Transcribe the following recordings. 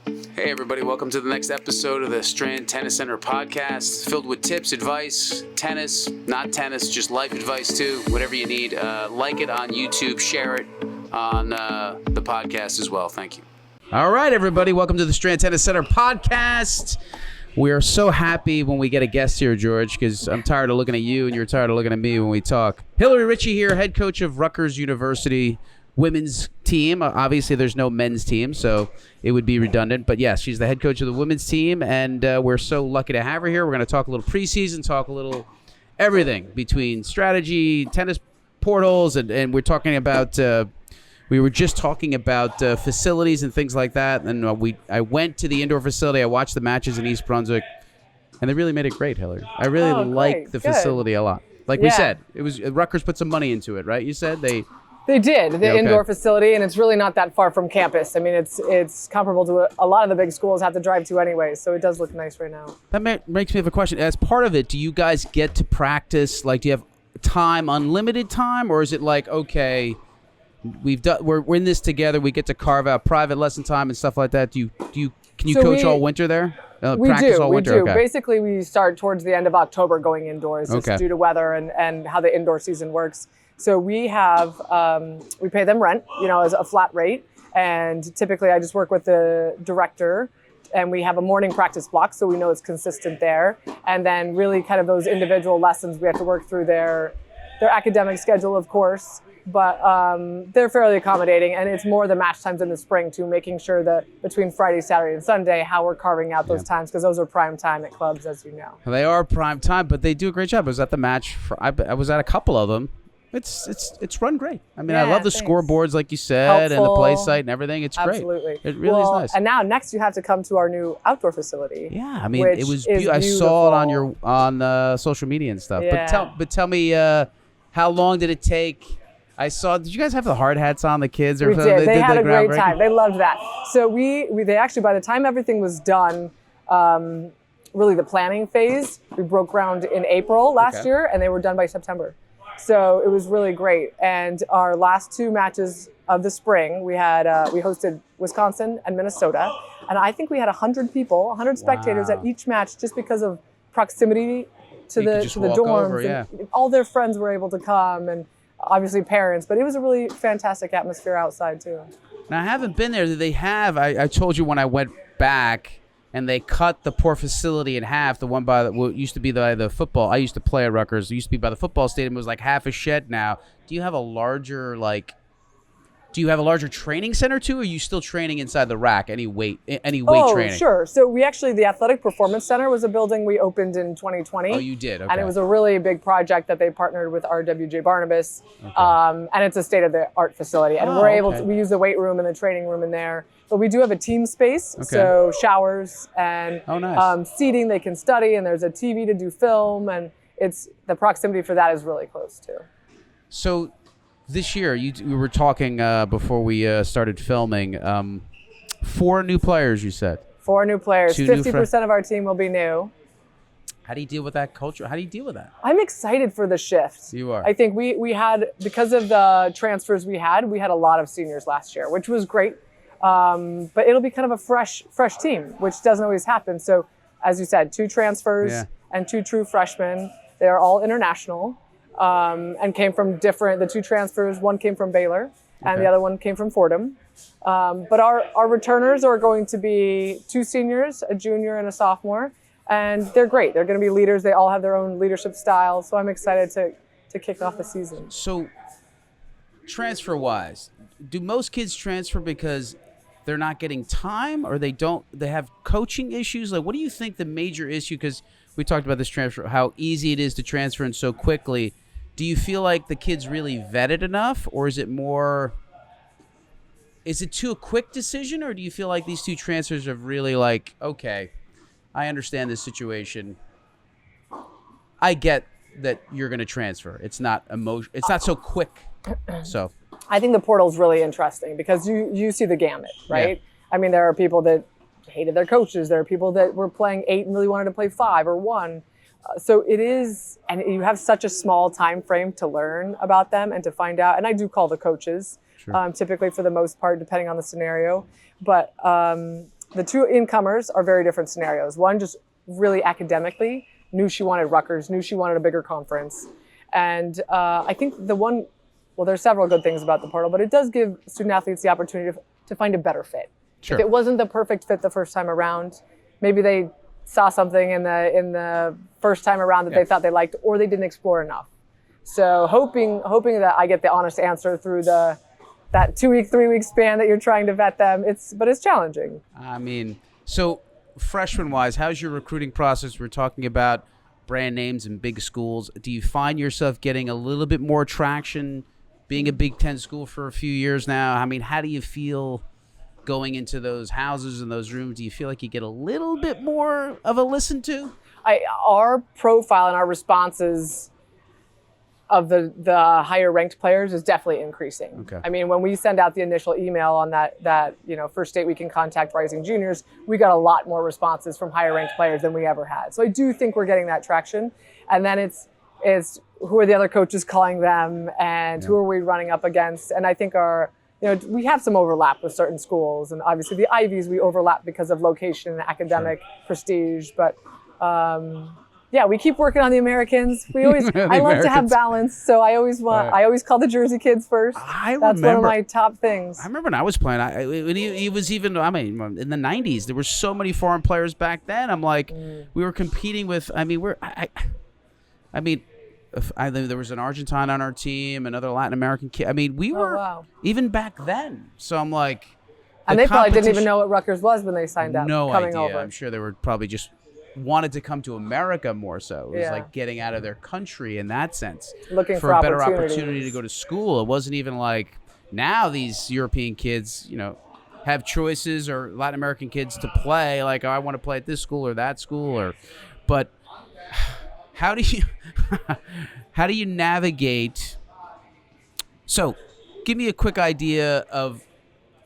Hey everybody, welcome to the next episode of the Strand Tennis Center podcast, filled with tips, advice, tennis, not tennis, just life advice too, whatever you need. Like it on YouTube, share it on the podcast as well. Thank you. All right, everybody, welcome to the Strand Tennis Center podcast. We are so happy when we get a guest here, George, because I'm tired of looking at you and you're tired of looking at me when we talk. Ritchie here, head coach of Rutgers University women's team. Obviously, there's no men's team, so it would be redundant. But yes, she's the head coach of the women's team, and we're so lucky to have her here. We're going to talk a little preseason, talk a little everything between strategy, tennis portals, and we're talking about we were just talking about facilities and things like that. And I went to the indoor facility. I watched the matches in East Brunswick, and they really made it great, Hillary. I really like the facility a lot. Like we said, it was Rutgers put some money into it, right? You said they did, the indoor facility, and it's really not that far from campus. I mean, it's comparable to a lot of the big schools have to drive to anyway, so it does look nice right now. That makes me have a question. As part of it, do you guys get to practice? Like, do you have time, unlimited time, or is it like, okay, we're in this together, we get to carve out private lesson time and stuff like that? Can you coach all winter there? We do. Okay. Basically, we start towards the end of October going indoors, just due to weather and how the indoor season works. So we have, we pay them rent, as a flat rate. And typically I just work with the director, and we have a morning practice block, so we know it's consistent there. And then really kind of those individual lessons, we have to work through their academic schedule, of course. But they're fairly accommodating, and it's more the match times in the spring too, making sure that between Friday, Saturday, and Sunday, how we're carving out those times, because those are prime time at clubs, as you know. They are prime time, but they do a great job. I was at the match. I was at a couple of them. It's run great. I mean, I love the scoreboards, like you said, and the play site and everything. It's great. Absolutely. It really is nice. And now next you have to come to our new outdoor facility. Yeah, I mean, it was. I saw it on social media and stuff. Yeah. But tell me, how long did it take? I saw. Did you guys have the hard hats on, the kids? Or we did. They had a great time. They loved that. So they actually, by the time everything was done, really the planning phase, we broke ground in April last year, and they were done by September. So it was really great. And our last two matches of the spring, we hosted Wisconsin and Minnesota. And I think we had 100 people, 100 spectators at each match, just because of proximity to the dorms. And all their friends were able to come, and obviously parents. But it was a really fantastic atmosphere outside too. Now, I haven't been there. They have. I told you when I went back, and they cut the poor facility in half. The one by what used to be the football. I used to play at Rutgers. It used to be by the football stadium. It was like half a shed now. Do you have a larger training center too, or are you still training inside the rack? Any weight training? Oh, sure. So the Athletic Performance Center was a building we opened in 2020. Oh, you did? Okay. And it was a really big project that they partnered with RWJ Barnabas. And it's a state-of-the-art facility. And we use the weight room and the training room in there. But we do have a team space, so showers and seating they can study, and there's a TV to do film, and the proximity for that is really close too. So this year, we were talking before we started filming, 4 new players, you said? 4 new players. 50% of our team will be new. How do you deal with that culture? How do you deal with that? I'm excited for the shift. You are. I think we had, because of the transfers we had a lot of seniors last year, which was great. But it'll be kind of a fresh team, which doesn't always happen. So, as you said, 2 transfers and 2 true freshmen. They are all international and came from the 2 transfers, one came from Baylor and the other one came from Fordham. But our returners are going to be 2 seniors, a junior and a sophomore, and they're great. They're going to be leaders. They all have their own leadership style. So I'm excited to kick off the season. So transfer-wise, do most kids transfer because they're not getting time, or they have coaching issues? Like, what do you think the major issue, because we talked about this transfer, how easy it is to transfer and so quickly. Do you feel like the kid's really vetted enough, or is it too a quick decision, or do you feel like these 2 transfers are really like, okay, I understand this situation. I get that you're going to transfer. It's not it's not so quick. So I think the portal's really interesting because you see the gamut, right? Yeah. I mean, there are people that hated their coaches. There are people that were playing 8 and really wanted to play 5 or 1. So it is, and you have such a small time frame to learn about them and to find out. And I do call the coaches, typically for the most part, depending on the scenario. But the two incomers are very different scenarios. One just really academically knew she wanted Rutgers, knew she wanted a bigger conference. And I think there's several good things about the portal, but it does give student athletes the opportunity to find a better fit. Sure. If it wasn't the perfect fit the first time around, maybe they saw something in the first time around that they thought they liked, or they didn't explore enough. So hoping that I get the honest answer through that 2-week, 3-week span that you're trying to vet them. But it's challenging. I mean, so freshman-wise, how's your recruiting process? We're talking about brand names and big schools. Do you find yourself getting a little bit more traction being a Big Ten school for a few years now? I mean, how do you feel going into those houses and those rooms? Do you feel like you get a little bit more of a listen to? Our profile and our responses of the higher ranked players is definitely increasing. Okay. I mean, when we send out the initial email on that first date we can contact rising juniors, we got a lot more responses from higher ranked players than we ever had. So I do think we're getting that traction. And then it's who are the other coaches calling them, and who are we running up against? And I think we have some overlap with certain schools, and obviously the Ivies we overlap because of location and academic prestige, but we keep working on the Americans. I love to have balance, so I always call the Jersey kids first. That's one of my top things. I remember when I was playing, he was even, in the 90s, there were so many foreign players back then. I'm like, we were competing with, there was an Argentine on our team, another Latin American kid. I mean, we were even back then. So I'm like, and they probably didn't even know what Rutgers was when they signed up. No coming idea. Over. I'm sure they were probably just wanted to come to America more so. It was like getting out of their country in that sense. Looking for a better opportunity to go to school. It wasn't even like now these European kids, have choices, or Latin American kids to play. Like, I want to play at this school or that school, but how do you navigate? So, give me a quick idea of.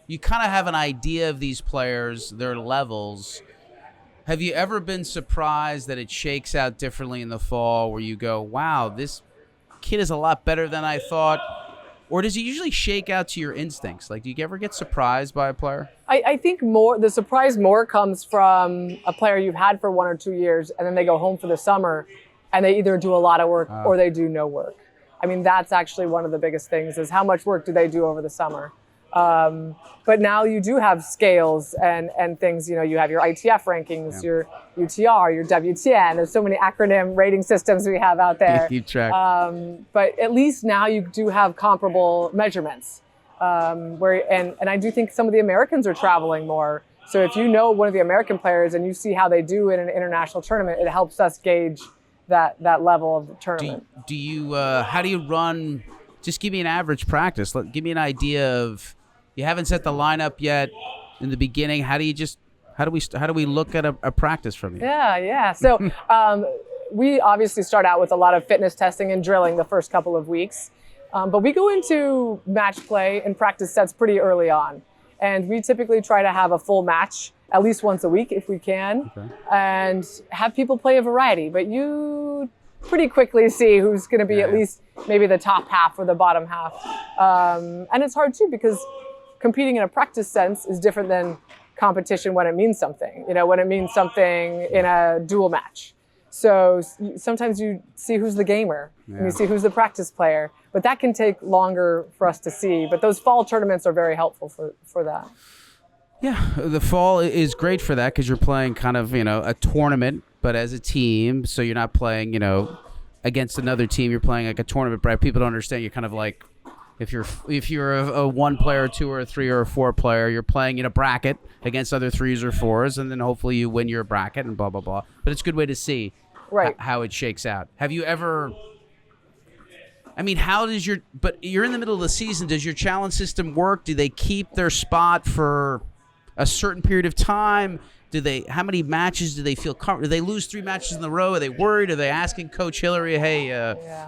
You kind of have an idea of these players, their levels. Have you ever been surprised that it shakes out differently in the fall, where you go, wow, this kid is a lot better than I thought? Or does it usually shake out to your instincts? Like, do you ever get surprised by a player? I think the surprise more comes from a player you've had for 1 or 2 years, and then they go home for the summer, and they either do a lot of work or they do no work. I mean, that's actually one of the biggest things, is how much work do they do over the summer? But now you do have scales and things, you have your ITF rankings, your UTR, your WTN. There's so many acronym rating systems we have out there. Keep track. But at least now you do have comparable measurements. And I do think some of the Americans are traveling more. So if you know one of the American players and you see how they do in an international tournament, it helps us gauge that level of the tournament. Do you how do you run? Just give me an average practice. Give me an idea of. You haven't set the lineup yet in the beginning. How do we look at a practice from you? Yeah. So we obviously start out with a lot of fitness testing and drilling the first couple of weeks. But we go into match play and practice sets pretty early on. And we typically try to have a full match at least once a week if we can, and have people play a variety. But you pretty quickly see who's going to be at least maybe the top half or the bottom half. And it's hard too, because competing in a practice sense is different than competition when it means something, when it means something in a dual match. So sometimes you see who's the gamer and you see who's the practice player, but that can take longer for us to see. But those fall tournaments are very helpful for that. Yeah, the fall is great for that because you're playing kind of, a tournament, but as a team. So you're not playing, against another team. You're playing like a tournament, but people don't understand. You're kind of like, if you're a 1 player, 2 or 3 or 4 player, you're playing in a bracket against other 3s or 4s, and then hopefully you win your bracket and blah, blah, blah. But it's a good way to see how it shakes out. Have you ever... but you're in the middle of the season. Does your challenge system work? Do they keep their spot for a certain period of time? How many matches do they feel comfortable? Do they lose 3 matches in a row? Are they worried? Are they asking Coach Hillary, hey,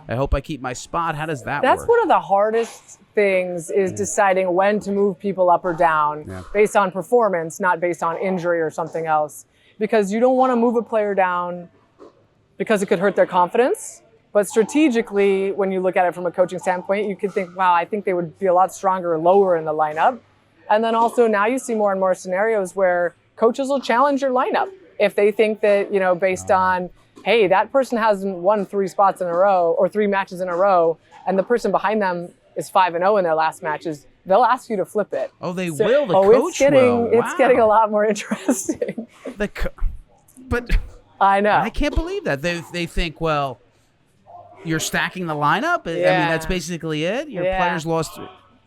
I hope I keep my spot? How does that work? That's one of the hardest things, is deciding when to move people up or down based on performance, not based on injury or something else. Because you don't want to move a player down because it could hurt their confidence. But strategically, when you look at it from a coaching standpoint, you could think, wow, I think they would be a lot stronger lower in the lineup. And then also now you see more and more scenarios where coaches will challenge your lineup if they think that, based on, hey, that person hasn't won 3 spots in a row or 3 matches in a row, and the person behind them is 5-0 in their last matches. They'll ask you to flip it. Oh, they will. The coach will. It's getting a lot more interesting. But I know. I can't believe that they think, well, you're stacking the lineup. I mean, that's basically it. Your players lost.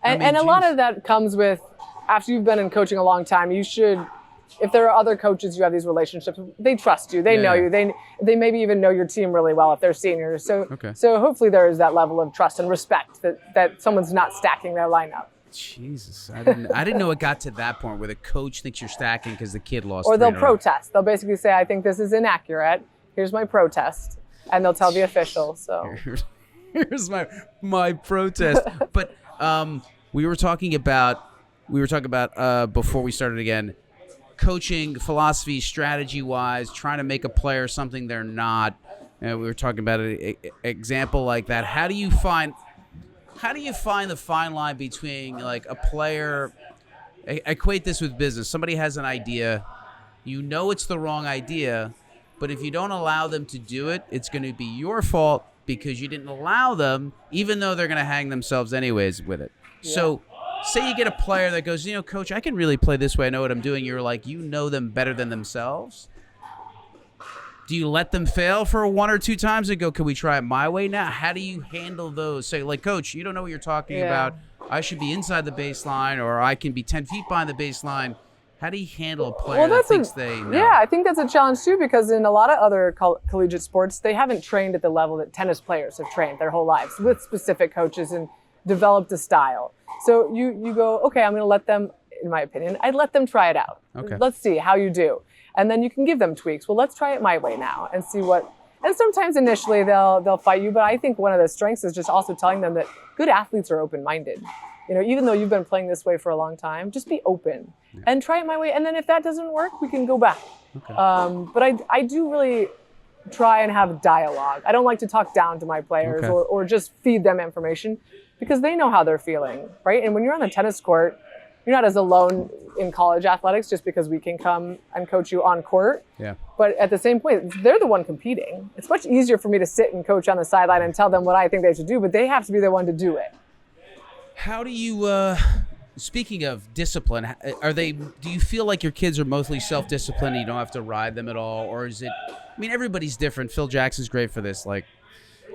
And a lot of that comes with, after you've been in coaching a long time, you should, if there are other coaches you have these relationships, they trust you. They know you. They maybe even know your team really well if they're seniors. So hopefully there is that level of trust and respect that someone's not stacking their lineup. Jesus, I didn't know it got to that point where the coach thinks you're stacking because the kid lost. Or they'll protest. They'll basically say, I think this is inaccurate. Here's my protest. And they'll tell the official. So here's my protest. But we were talking about before we started again, coaching philosophy, strategy wise, trying to make a player something they're not. We were talking about an example like that. How do you find the fine line between like a player? I equate this with business. Somebody has an idea, it's the wrong idea, but if you don't allow them to do it, it's going to be your fault because you didn't allow them, even though they're going to hang themselves anyways with it. Yeah. So say you get a player that goes, coach, I can really play this way. I know what I'm doing. You're like, them better than themselves. Do you let them fail for 1 or 2 times and go, can we try it my way now? How do you handle those? Say, like, coach, you don't know what you're talking about. I should be inside the baseline, or I can be 10 feet behind the baseline. How do you handle a player that thinks they know? Yeah, I think that's a challenge, too, because in a lot of other collegiate sports, they haven't trained at the level that tennis players have trained their whole lives with specific coaches and developed a style. So you go, okay, I'm going to let them, in my opinion, I'd let them try it out. Okay. Let's see how you do. And then you can give them tweaks. Well, let's try it my way now and see what. And sometimes initially they'll fight you, but I think one of the strengths is just also telling them that good athletes are open-minded. Even though you've been playing this way for a long time, just be open and try it my way. And then if that doesn't work, we can go back. Okay. But I do really try and have dialogue. I don't like to talk down to my players or just feed them information because they know how they're feeling, right? And when you're on the tennis court, you're not as alone in college athletics just because we can come and coach you on court. Yeah. But at the same point, they're the one competing. It's much easier for me to sit and coach on the sideline and tell them what I think they should do, but they have to be the one to do it. How do you, speaking of discipline, do you feel like your kids are mostly self-disciplined and you don't have to ride them at all? Or is it, everybody's different. Phil Jackson's great for this. Like,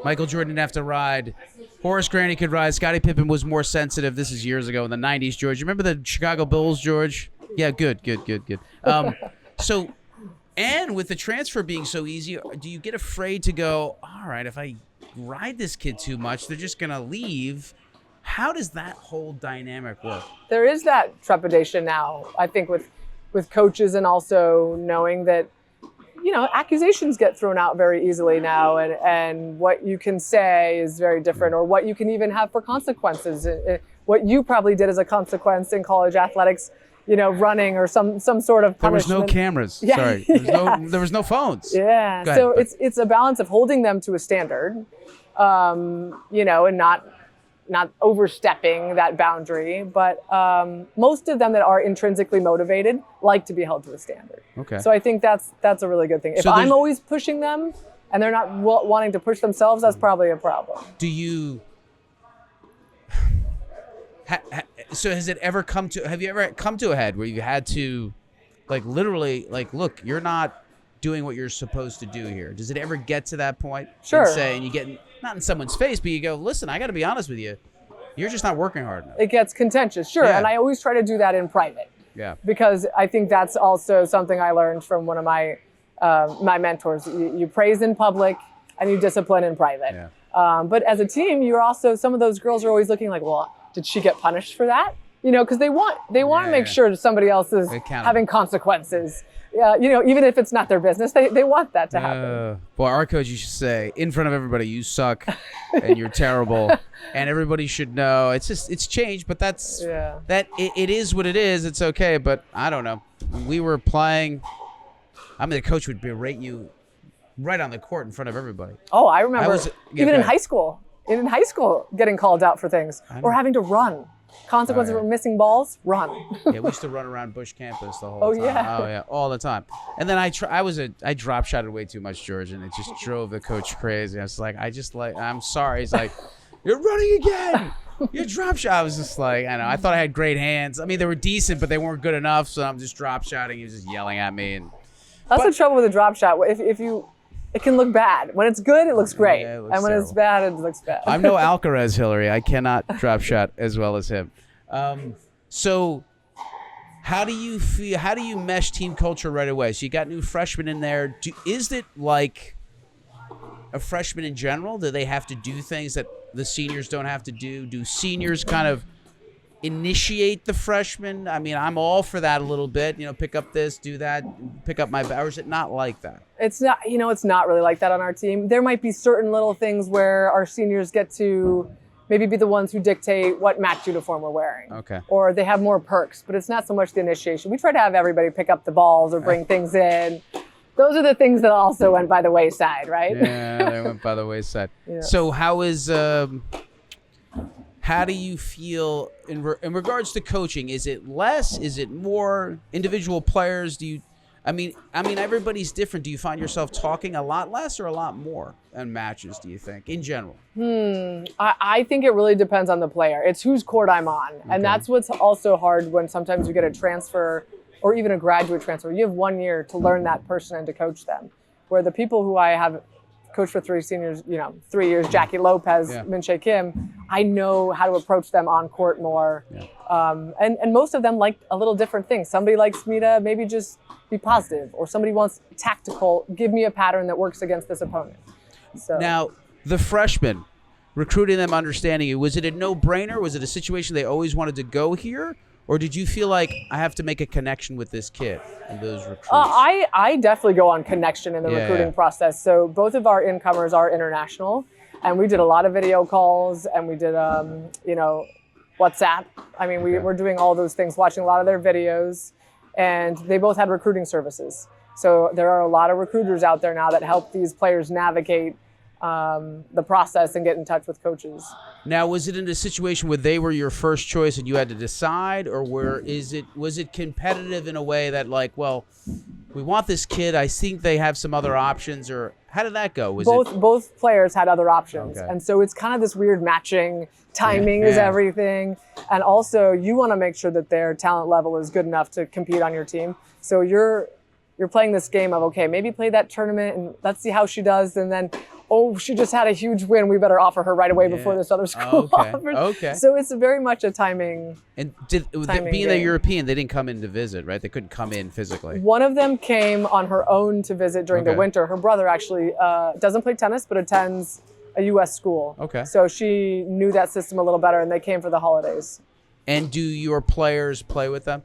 Michael Jordan didn't have to ride. Horace Grant could ride. Scottie Pippen was more sensitive. This is years ago in the 90s, George. You remember the Chicago Bulls, George? Yeah, good. So, and with the transfer being so easy, do you get afraid to go, all right, if I ride this kid too much, they're just going to leave? How does that whole dynamic work? There is that trepidation now, I think, with coaches and also knowing that, accusations get thrown out very easily now, and what you can say is very different, or what you can even have for consequences. What you probably did as a consequence in college athletics, running or some sort of punishment. There was no cameras. Yeah. Sorry. There was no phones. Yeah. So it's a balance of holding them to a standard, and not overstepping that boundary, but most of them that are intrinsically motivated like to be held to a standard. Okay. So I think that's a really good thing. If I'm always pushing them and they're not wanting to push themselves, that's probably a problem. Do you? So have you ever come to a head where you had to, literally, look, you're not doing what you're supposed to do here? Does it ever get to that point? Sure. And you get not in someone's face, but you go, listen, I got to be honest with you. You're just not working hard enough. It gets contentious, sure. Yeah. And I always try to do that in private. Yeah. Because I think that's also something I learned from one of my mentors. You praise in public and you discipline in private. Yeah. But as a team, some of those girls are always looking like, well, did she get punished for that? Because they want to make sure that somebody else is having consequences. Even if it's not their business, they want that to happen. Well, our coach used to say, in front of everybody, you suck and you're terrible, and everybody should know. It's changed, but it is what it is. It's okay, but I don't know. We were playing. The coach would berate you right on the court in front of everybody. Oh, I remember even in high school. In high school, getting called out for things or having to run. Consequences Oh, yeah. for missing balls, run. Yeah, we used to run around Bush campus the whole Oh, time. yeah. Oh yeah, all the time. And then I drop shotted way too much, George, and it just drove the coach crazy. I was like, I'm sorry. He's like, you're running again. You drop shot. I was just like, I know. I thought I had great hands. I mean, they were decent, but they weren't good enough. So I'm just drop shotting. He was just yelling at me. And That's the trouble with a drop shot. It can look bad. When it's good, it looks great. Yeah, it looks and when it's terrible. bad, it looks bad. I'm no Alcaraz, Hillary. I cannot drop shot as well as him. So how do you feel? How do you mesh team culture right away? So you got new freshmen in there. Is it like a freshman in general? Do they have to do things that the seniors don't have to do? Do seniors kind of initiate the freshmen? I mean, I'm all for that a little bit. Pick up this, do that, pick up my. Or is it not like that? It's not. It's not really like that on our team. There might be certain little things where our seniors get to maybe be the ones who dictate what match uniform we're wearing. Okay. Or they have more perks, but it's not so much the initiation. We try to have everybody pick up the balls or bring things in. Those are the things that also went by the wayside, right? Yeah, they went by the wayside. Yeah. So how do you feel in regards to coaching? Is it less? Is it more? Individual players? I mean, everybody's different. Do you find yourself talking a lot less or a lot more in matches, do you think, in general? I think it really depends on the player. It's whose court I'm on. And that's what's also hard when sometimes you get a transfer or even a graduate transfer. You have 1 year to learn that person and to coach them. Where the people who I have coached for 3 years, Jackie Lopez, Min Chae Kim, I know how to approach them on court more. Yeah. And most of them like a little different things. Somebody likes me to maybe just be positive, or somebody wants tactical, give me a pattern that works against this opponent. So Now, the freshmen, recruiting them, understanding you, was it a no-brainer? Was it a situation they always wanted to go here? Or did you feel like I have to make a connection with this kid and those recruits? I definitely go on connection in the recruiting process. So both of our incomers are international, and we did a lot of video calls, and we did, WhatsApp. I mean, we're doing all those things, watching a lot of their videos, and they both had recruiting services. So there are a lot of recruiters out there now that help these players navigate the process and get in touch with coaches. Now, was it in a situation where they were your first choice and you had to decide, or was it competitive in a way that, like, well, we want this kid, I think they have some other options, or how did that go? Both players had other options. Okay. And so it's kind of this weird matching. Timing is everything. And also you want to make sure that their talent level is good enough to compete on your team. So you're playing this game of, okay, maybe play that tournament and let's see how she does. And then, she just had a huge win. We better offer her right away before this other school offers. Okay. So it's very much a timing. And timing being game. a European, they didn't come in to visit, right? They couldn't come in physically. One of them came on her own to visit during the winter. Her brother actually doesn't play tennis, but attends a U.S. school. Okay. So she knew that system a little better, and they came for the holidays. And do your players play with them?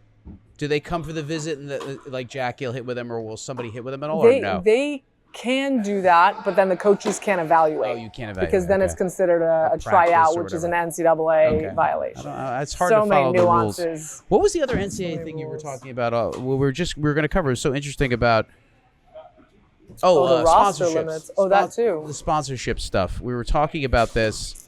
Do they come for the visit and like Jackie will hit with them, or will somebody hit with them at all, or no? They can do that, but then the coaches can't evaluate. Oh, you can't evaluate. Because then it's considered a tryout, which is an NCAA violation. It's hard so to follow many the nuances. rules. What was the other NCAA thing you were talking about? We were going to cover. It was so interesting about. The roster sponsorships. limits. That too. The sponsorship stuff. We were talking about this.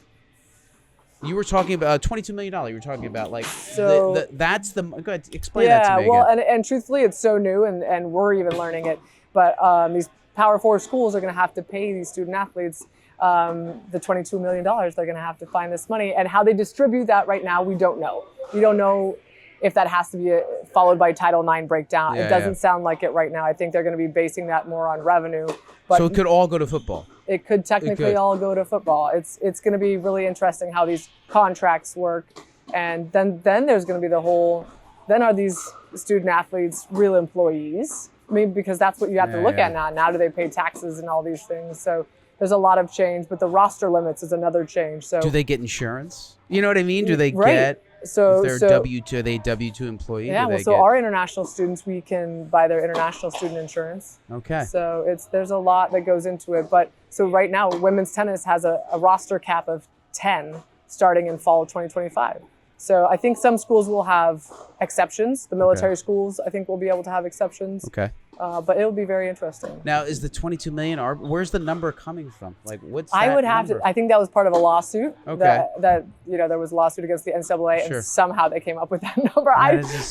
You were talking about $22 million. You were talking about that's the. Go ahead, explain that to me again. And truthfully, it's so new, and we're even learning it. But these Power 4 schools are going to have to pay these student athletes the $22 million. They're going to have to find this money, and how they distribute that right now, we don't know. We don't know if that has to be followed by Title IX breakdown. It doesn't sound like it right now. I think they're going to be basing that more on revenue. But so it could all go to football. It could technically all go to football. It's going to be really interesting how these contracts work, and then there's going to be the whole. Then are these student athletes real employees? I mean, because that's what you have to look at now. Now do they pay taxes and all these things? So there's a lot of change, but the roster limits is another change. So do they get insurance? You know what I mean? Do they get? So if they're W-2, are they W-2 employee? Yeah. Our international students, we can buy their international student insurance. Okay. So there's a lot that goes into it. But so right now, women's tennis has a roster cap of 10 starting in fall of 2025. So I think some schools will have exceptions. The military schools, I think, will be able to have exceptions. Okay. But it'll be very interesting. Now, is the 22 million? Where's the number coming from? Like, what's that I would have number? to. I think that was part of a lawsuit. Okay. That there was a lawsuit against the NCAA, Sure. and somehow they came up with that number.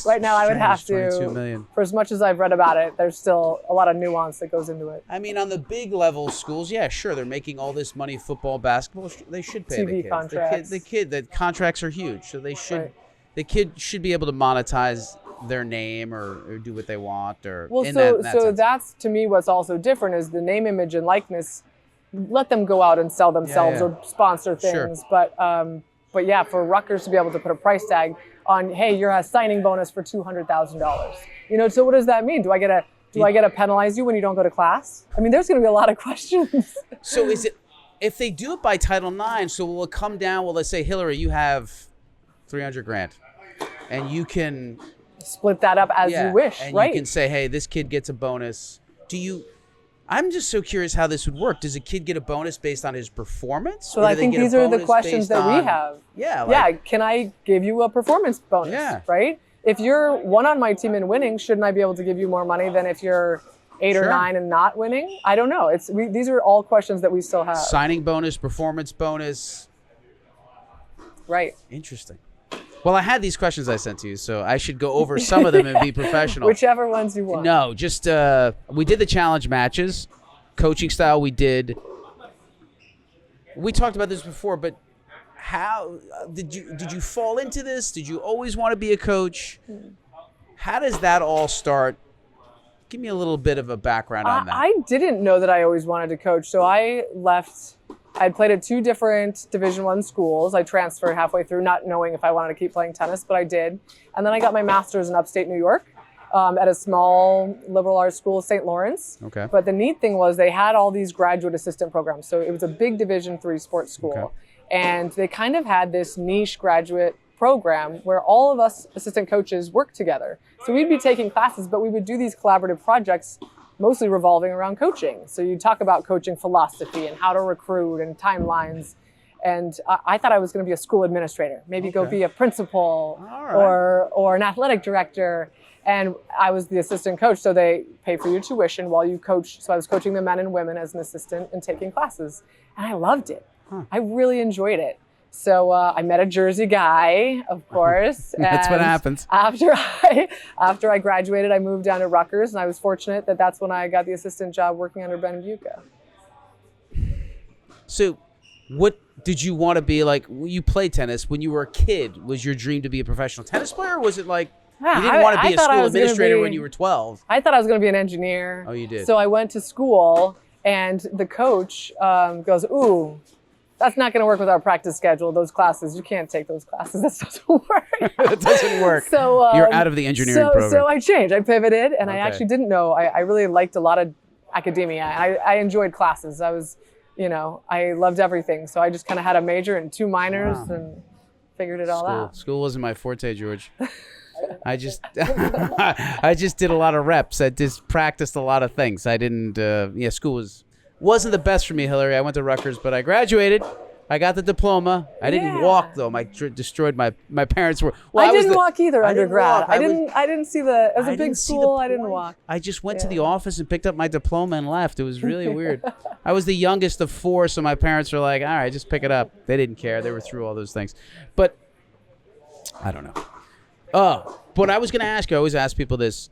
Right now, I would have to. 22 million. For as much as I've read about it, there's still a lot of nuance that goes into it. I mean, on the big level schools, yeah, sure, they're making all this money, football, basketball. They should pay TV the kids. contracts. The contracts are huge, so they should. Right. The kid should be able to monetize their name or do what they want or Well, in so that sense. that's to me what's also different is the name, image, and likeness. Let them go out and sell themselves yeah. or sponsor Sure. things, but yeah, for Rutgers to be able to put a price tag on, hey, you're a signing bonus for $200,000. So what does that mean? Do I get to penalize you when you don't go to class? I mean, there's going to be a lot of questions. So is it if they do it by Title IX? So will it come down? Well, let's say Hillary, you have $300,000, and you can split that up as you wish, and right? you can say, hey, this kid gets a bonus. I'm just so curious how this would work. Does a kid get a bonus based on his performance? So I think these are the questions that we have. Yeah. Can I give you a performance bonus? Yeah. Right? If you're one on my team and winning, shouldn't I be able to give you more money than if you're 8 or 9 and not winning? I don't know. These are all questions that we still have. Signing bonus, performance bonus. Right. Interesting. Well, I had these questions I sent to you, so I should go over some of them and be professional. Whichever ones you want. No, just we did the challenge matches, coaching style. We talked about this before, but how did you fall into this? Did you always want to be a coach? How does that all start? Give me a little bit of a background on that. I didn't know that I always wanted to coach, so I left. I'd played at 2 different Division I schools. I transferred halfway through, not knowing if I wanted to keep playing tennis, but I did. And then I got my master's in upstate New York at a small liberal arts school, St. Lawrence. Okay. But the neat thing was they had all these graduate assistant programs. So it was a big Division III sports school. Okay. And they kind of had this niche graduate program where all of us assistant coaches worked together. So we'd be taking classes, but we would do these collaborative projects mostly revolving around coaching. So you talk about coaching philosophy and how to recruit and timelines. And I thought I was going to be a school administrator, maybe go be a principal or an athletic director. And I was the assistant coach, so they pay for your tuition while you coach. So I was coaching the men and women as an assistant and taking classes. And I loved it. I really enjoyed it. So I met a Jersey guy, of course. That's what happens. After I graduated, I moved down to Rutgers, and I was fortunate that that's when I got the assistant job working under Ben Buca. So what did you want to be like? You played tennis when you were a kid. Was your dream to be a professional tennis player, or was it like you didn't want to be a school administrator when you were 12? I thought I was going to be an engineer. Oh, you did? So I went to school, and the coach goes, ooh, that's not going to work with our practice schedule, those classes. You can't take those classes. That doesn't work. That doesn't work. So you're out of the engineering program. So I changed. I pivoted, and Okay. I actually didn't know. I really liked a lot of academia. I enjoyed classes. I was, I loved everything. So I just kind of had a major and 2 minors and figured it all out. School wasn't my forte, George. I just I just did a lot of reps. I just practiced a lot of things. I didn't school wasn't the best for me, Hillary. I went to Rutgers, but I graduated. I got the diploma. I didn't walk though. I destroyed my parents were. Well, I didn't walk either undergrad. I didn't see the. It was a big school. I didn't walk. I just went to the office and picked up my diploma and left. It was really weird. I was the youngest of 4, so my parents were like, "All right, just pick it up." They didn't care. They were through all those things, but I don't know. But I was going to ask you. I always ask people this: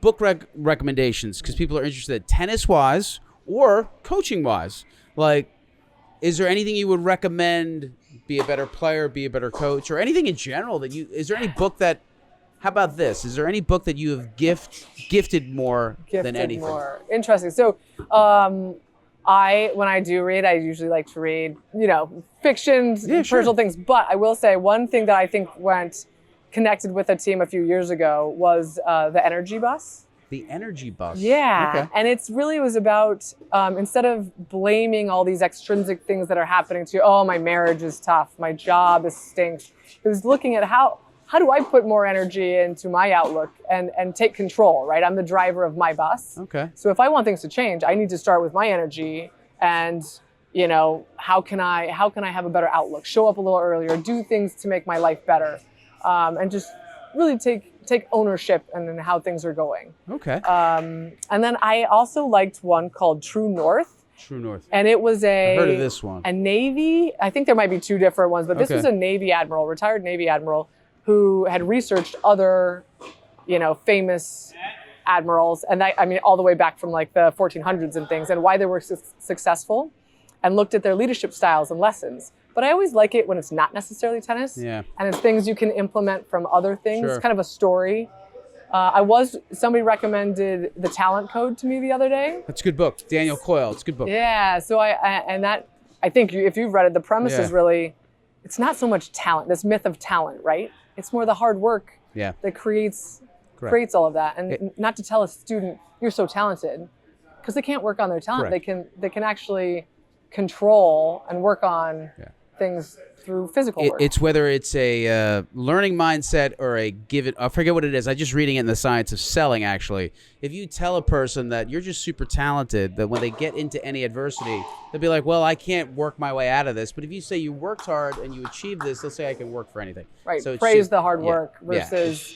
book recommendations, because people are interested tennis-wise or coaching-wise. Like, is there anything you would recommend? Be a better player, be a better coach, or anything in general that you? Is there any book that? How about this? Is there any book that you have gifted more than anything? More. Interesting. So, when I do read, I usually like to read, fiction, personal things. But I will say one thing that I think connected with a team a few years ago was the Energy Bus. The Energy Bus. Yeah. Okay. And it was about, instead of blaming all these extrinsic things that are happening to you, oh, my marriage is tough, my job stinks. It was looking at how do I put more energy into my outlook and take control, right? I'm the driver of my bus. Okay. So if I want things to change, I need to start with my energy and, how can I have a better outlook? Show up a little earlier, do things to make my life better. And just really take take ownership and how things are going. Okay. And then I also liked one called True North. True North. And it was I heard of this one. a Navy, I think there might be two different ones, but this was a Navy admiral, retired Navy admiral, who had researched other, famous admirals, and all the way back from like the 1400s and things, and why they were successful, and looked at their leadership styles and lessons. But I always like it when it's not necessarily tennis, and it's things you can implement from other things, kind of a story. Somebody recommended The Talent Code to me the other day. That's a good book. Daniel Coyle. It's a good book. Yeah. So I think if you've read it, the premise is really, it's not so much talent, this myth of talent, right? It's more the hard work that creates all of that. And not to tell a student, you're so talented, because they can't work on their talent. They can actually control and work on things through physical work. It's whether it's a learning mindset or a I forget what it is. I'm just reading it in the Science of Selling, actually. If you tell a person that you're just super talented, that when they get into any adversity, they'll be like, well, I can't work my way out of this. But if you say you worked hard and you achieved this, they'll say I can work for anything. Right. So praise the hard work versus...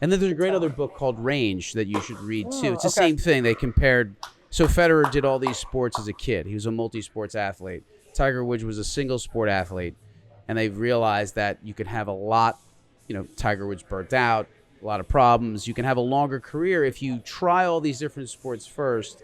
And then there's a great other book called Range that you should read, too. It's the same thing. They compared... So Federer did all these sports as a kid. He was a multi-sports athlete. Tiger Woods was a single sport athlete. And they've realized that you can have a lot, Tiger Woods burnt out, a lot of problems. You can have a longer career if you try all these different sports first.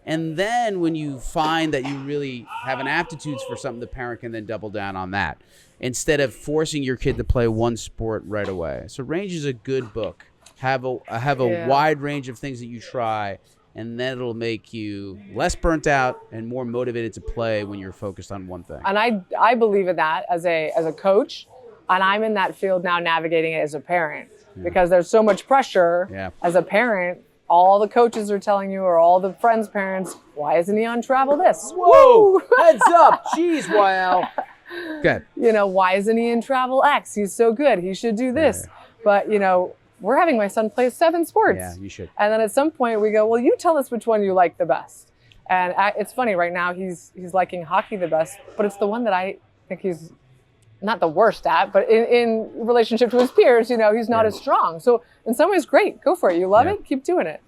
And then when you find that you really have an aptitude for something, the parent can then double down on that instead of forcing your kid to play one sport right away. So Range is a good book. Have a wide range of things that you try, and then it'll make you less burnt out and more motivated to play when you're focused on one thing. And I believe in that as a coach, and I'm in that field now navigating it as a parent because there's so much pressure as a parent. All the coaches are telling you, or all the friends' parents, why isn't he on travel this? Whoa! Heads up! Jeez, YL. Good. Why isn't he in travel X? He's so good. He should do this. But, we're having my son play 7 sports. Yeah, you should. And then at some point we go, well, you tell us which one you like the best. And it's funny, right now he's liking hockey the best, but it's the one that I think he's not the worst at, but in relationship to his peers, he's not as strong. So in some ways, great, go for it. You love it, keep doing it.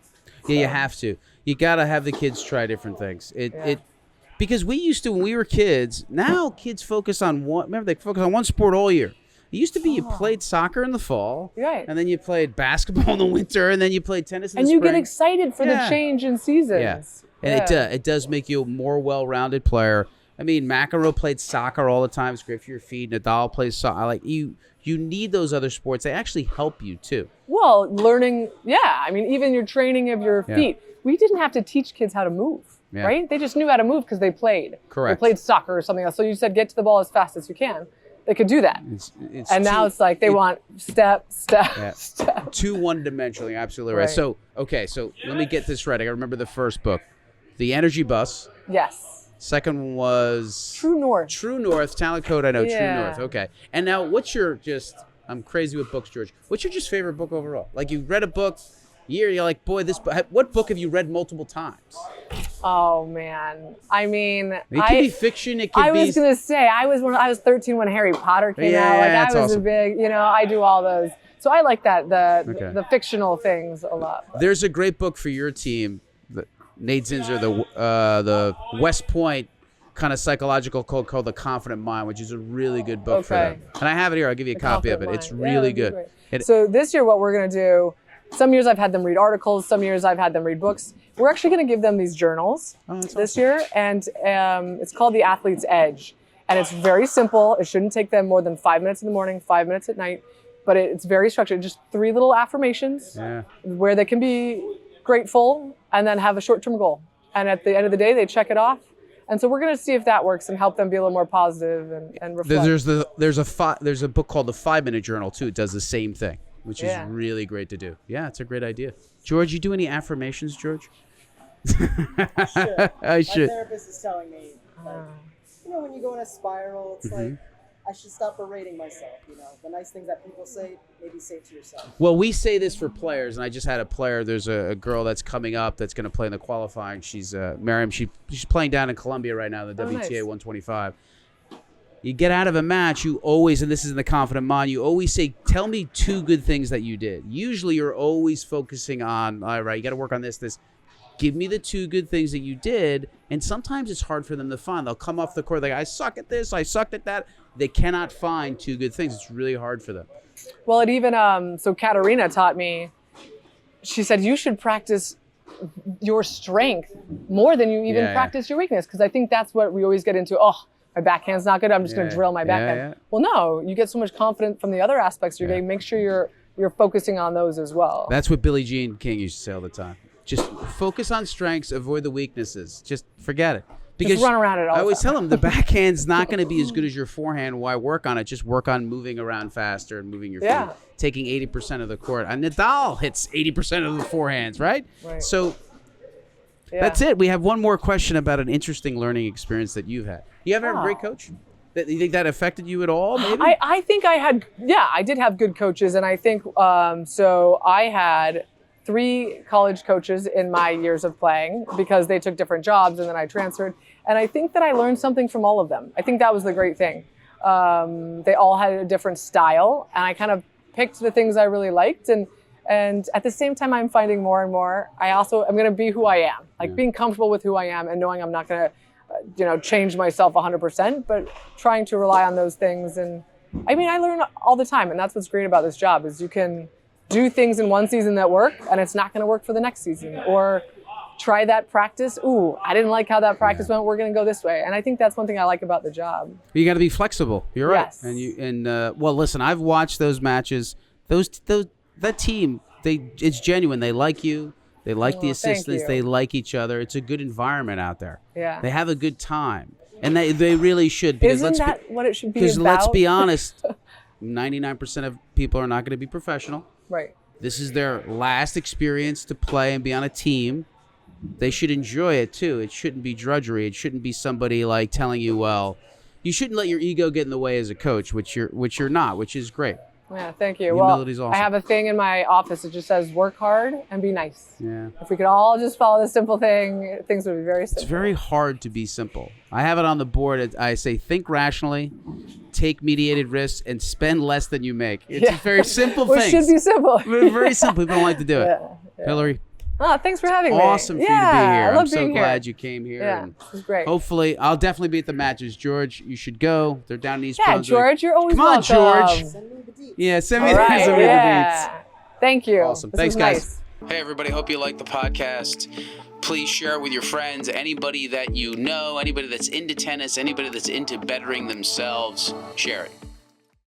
Yeah, you have to. You got to have the kids try different things. Because we used to, when we were kids, now kids focus on they focus on one sport all year. It used to be you played soccer in the fall, and then you played basketball in the winter, and then you played tennis in the spring. And you get excited for the change in seasons. Yeah. And it does make you a more well-rounded player. I mean, McEnroe played soccer all the time. It's great for your feet. Nadal plays soccer. You need those other sports. They actually help you, too. Well, learning, even your training of your feet. We didn't have to teach kids how to move, right? They just knew how to move because they played. Correct. They played soccer or something else. So you said get to the ball as fast as you can. They could do that. Now it's like they want step. Too one-dimensional. You're absolutely right. So let me get this right. I got to remember the first book. The Energy Bus. Yes. Second one was... True North. True North. Talent Code, I know. True North. Okay. And now what's your I'm crazy with books, George. What's your favorite book overall? Like you read a book, you're like, boy, what book have you read multiple times? Oh man, it could be fiction. It could be. I was gonna say I was 13 when Harry Potter came out. Like I was awesome. A big, I do all those. So I like that the fictional things a lot. There's a great book for your team, Nate Zinser, the West Point kind of psychological code called The Confident Mind, which is a really good book for them. And I have it here. I'll give you a copy of it. It's really good. So this year, what we're gonna do. Some years I've had them read articles. Some years I've had them read books. We're actually going to give them these journals this year, and it's called The Athlete's Edge. And it's very simple. It shouldn't take them more than 5 minutes in the morning, 5 minutes at night, but it's very structured. Just 3 little affirmations where they can be grateful and then have a short-term goal. And at the end of the day, they check it off. And so we're going to see if that works and help them be a little more positive and reflect. There's a book called The 5-Minute Journal, too. It does the same thing, which is really great to do. Yeah, it's a great idea. George, you do any affirmations, George? I should. My therapist is telling me, when you go in a spiral, it's like, I should stop berating myself, The nice things that people say, maybe say to yourself. Well, we say this for players, and I just had a player. There's a girl that's coming up that's going to play in the qualifying. She's Miriam. She's playing down in Colombia right now, the WTA 125. You get out of a match, you always, and this is in the confident mind, you always say, tell me 2 good things that you did. Usually you're always focusing on, all right, you got to work on this. Give me the 2 good things that you did. And sometimes it's hard for them to find. They'll come off the court like, I suck at this, I sucked at that. They cannot find 2 good things. It's really hard for them. Well, it even, so Katarina taught me, she said, you should practice your strength more than you even practice your weakness. Because I think that's what we always get into. Oh, my backhand's not good. I'm just going to drill my backhand. Yeah. Well, no, you get so much confidence from the other aspects of your game. Make sure you're focusing on those as well. That's what Billie Jean King used to say all the time. Just focus on strengths, avoid the weaknesses. Just forget it. Because just run around it all I always the time. tell them the backhand's not going to be as good as your forehand. Why work on it? Just work on moving around faster and moving your feet. Taking 80% of the court. And Nadal hits 80% of the forehands, right? So that's it. We have one more question about an interesting learning experience that you've had. You ever had a great coach? You think that affected you at all, maybe? I think I did have good coaches. And I think, so I had 3 college coaches in my years of playing because they took different jobs and then I transferred. And I think that I learned something from all of them. I think that was the great thing. They all had a different style and I kind of picked the things I really liked. And at the same time, I'm finding more and more, I'm going to be who I am, like being comfortable with who I am and knowing I'm not going to, change myself 100%, but trying to rely on those things. And I mean, I learn all the time. And that's what's great about this job is you can do things in one season that work and it's not going to work for the next season, or try that practice. Ooh, I didn't like how that practice went. We're going to go this way. And I think that's one thing I like about the job. You got to be flexible. You're right. Yes. Well, listen, I've watched those matches. That team, it's genuine. They like you. They like the assistants. They like each other. It's a good environment out there. Yeah. They have a good time. And they really should. Because Isn't that what it should be about? Because let's be honest, 99% of people are not going to be professional. Right. This is their last experience to play and be on a team. They should enjoy it too. It shouldn't be drudgery. It shouldn't be somebody like telling you, well, you shouldn't let your ego get in the way as a coach, which you're not, which is great. Yeah, thank you. Humility's Well, awesome. I have a thing in my office that just says work hard and be nice. Yeah. If we could all just follow this simple thing, things would be very simple. It's very hard to be simple. I have it on the board. I say think rationally, take mediated risks, and spend less than you make. It's a very simple thing. It should be simple. Very simple. People don't like to do it. Yeah. Hillary, Oh, thanks for having me. awesome for you to be here. I love I'm so being here. glad you came here. Yeah, And this is great. hopefully, I'll definitely be at the matches. George, you should go. They're down in East Yeah, Brunswick. George, you're always Come on, welcome. George. Send me the deets. Yeah, send me All the right, deets. yeah. Thank you. Awesome. This Thanks, was guys. nice. Hey, everybody. Hope you like the podcast. Please share it with your friends, anybody that you know, anybody that's into tennis, anybody that's into bettering themselves. Share it.